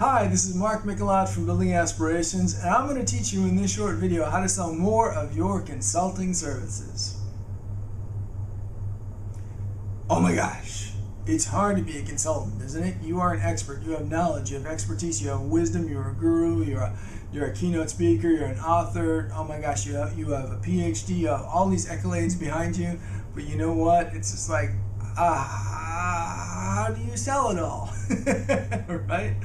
Hi, this is Mark Mikelat from Building Aspirations, and I'm going to teach you in this short video how to sell more of your consulting services. Oh my gosh, it's hard to be a consultant, isn't it? You are an expert, you have knowledge, you have expertise, you have wisdom, you're a guru, you're a keynote speaker, you're an author. Oh my gosh, you have a PhD, you have all these accolades behind you, but you know what? It's just like, how do you sell it all? Right?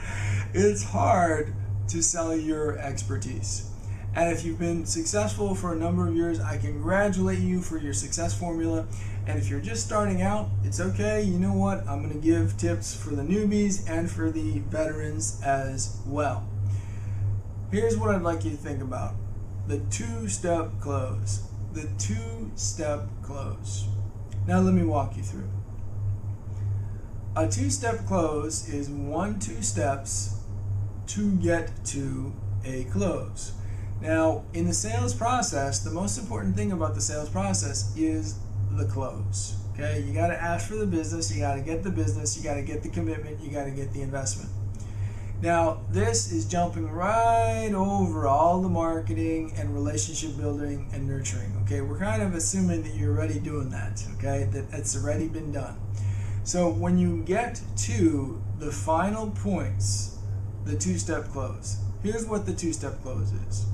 It's hard to sell your expertise. And if you've been successful for a number of years, I congratulate you for your success formula. And if you're just starting out, it's okay. You know what? I'm going to give tips for the newbies and for the veterans as well. Here's what I'd like you to think about. The two-step close. The two-step close. Now let me walk you through. A two-step close is 2 steps to get to a close. Now, in the sales process, the most important thing about the sales process is the close. Okay, you got to ask for the business, you got to get the business, you got to get the commitment, you got to get the investment. Now, this is jumping right over all the marketing and relationship building and nurturing. Okay, we're kind of assuming that you're already doing that. Okay, that it's already been done. So when you get to the final points, the two-step close, here's what the two-step close is.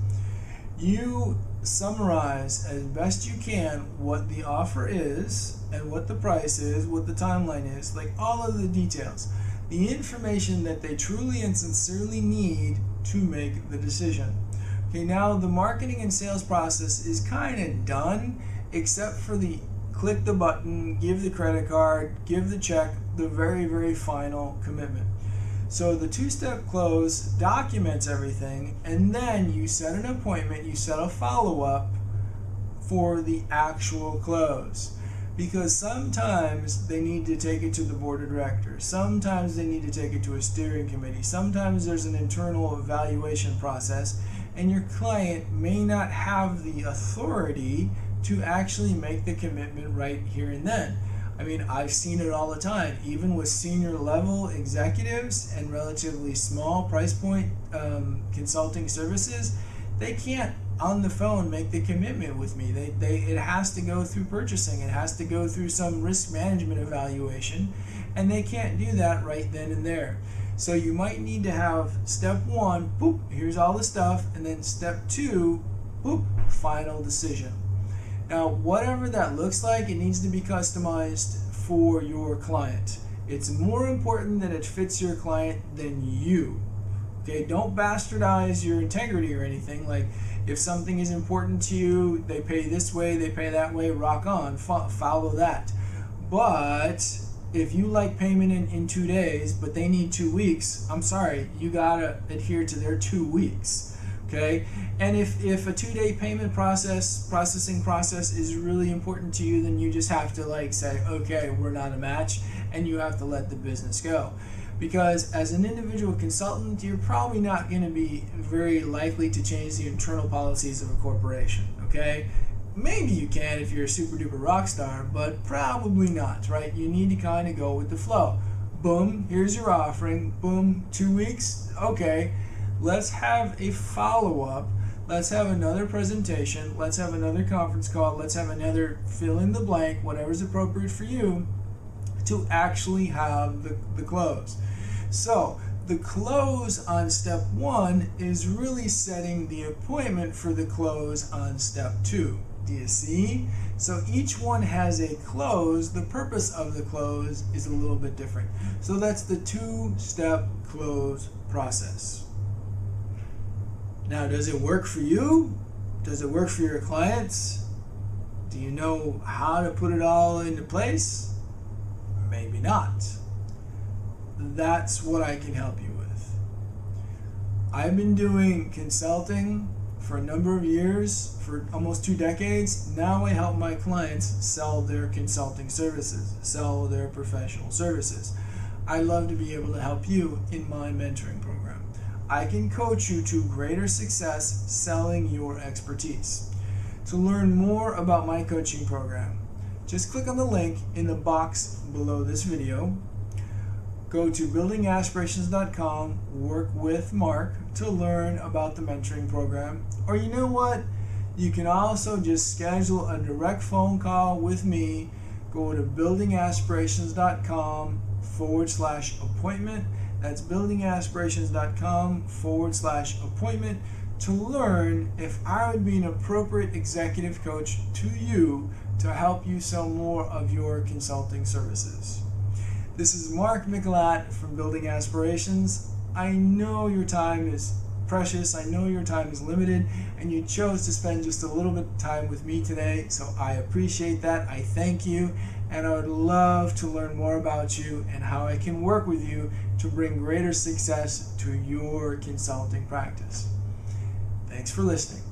You summarize as best you can what the offer is and what the price is, what the timeline is, like all of the details, the information that they truly and sincerely need to make the decision. Okay, now the marketing and sales process is kind of done, except for the click the button, give the credit card, give the check, the very, very final commitment. So the two-step close documents everything, and then you set an appointment, you set a follow-up for the actual close. Because sometimes they need to take it to the board of directors, sometimes they need to take it to a steering committee, sometimes there's an internal evaluation process, and your client may not have the authority to actually make the commitment right here and then. I mean, I've seen it all the time, even with senior level executives and relatively small price point consulting services. They can't on the phone make the commitment with me. It has to go through purchasing, it has to go through some risk management evaluation, and they can't do that right then and there. So you might need to have step 1, boop, here's all the stuff, and then step 2, boop, final decision. Now, whatever that looks like, it needs to be customized for your client. It's more important that it fits your client than you. Okay, don't bastardize your integrity or anything. Like, if something is important to you, they pay this way, they pay that way, rock on, follow that. But if you like payment in 2 days, but they need 2 weeks, I'm sorry, you gotta adhere to their 2 weeks. Okay, and if a 2-day payment processing process is really important to you, then you just have to like say, okay, we're not a match, and you have to let the business go. Because as an individual consultant, you're probably not going to be very likely to change the internal policies of a corporation. Okay, maybe you can if you're a super duper rock star, but probably not, right? You need to kind of go with the flow. Boom, here's your offering. Boom, 2 weeks. Okay. Let's have a follow-up, let's have another presentation, let's have another conference call, let's have another fill in the blank, whatever's appropriate for you, to actually have the close. So the close on step 1 is really setting the appointment for the close on step 2. Do you see? So each one has a close. The purpose of the close is a little bit different. So that's the two-step close process. Now, does it work for you? Does it work for your clients? Do you know how to put it all into place? Maybe not. That's what I can help you with. I've been doing consulting for a number of years, for almost 2 decades. Now I help my clients sell their consulting services, sell their professional services. I'd love to be able to help you in my mentoring program. I can coach you to greater success selling your expertise. To learn more about my coaching program, just click on the link in the box below this video. go to buildingaspirations.com, work with Mark to learn about the mentoring program. Or you know what? You can also just schedule a direct phone call with me. Go to buildingaspirations.com/appointment. That's buildingaspirations.com/appointment to learn if I would be an appropriate executive coach to you to help you sell more of your consulting services. This is Mark Mikelat from Building Aspirations. I know your time is precious. I know your time is limited, and you chose to spend just a little bit of time with me today, so I appreciate that. I thank you, and I would love to learn more about you and how I can work with you to bring greater success to your consulting practice. Thanks for listening.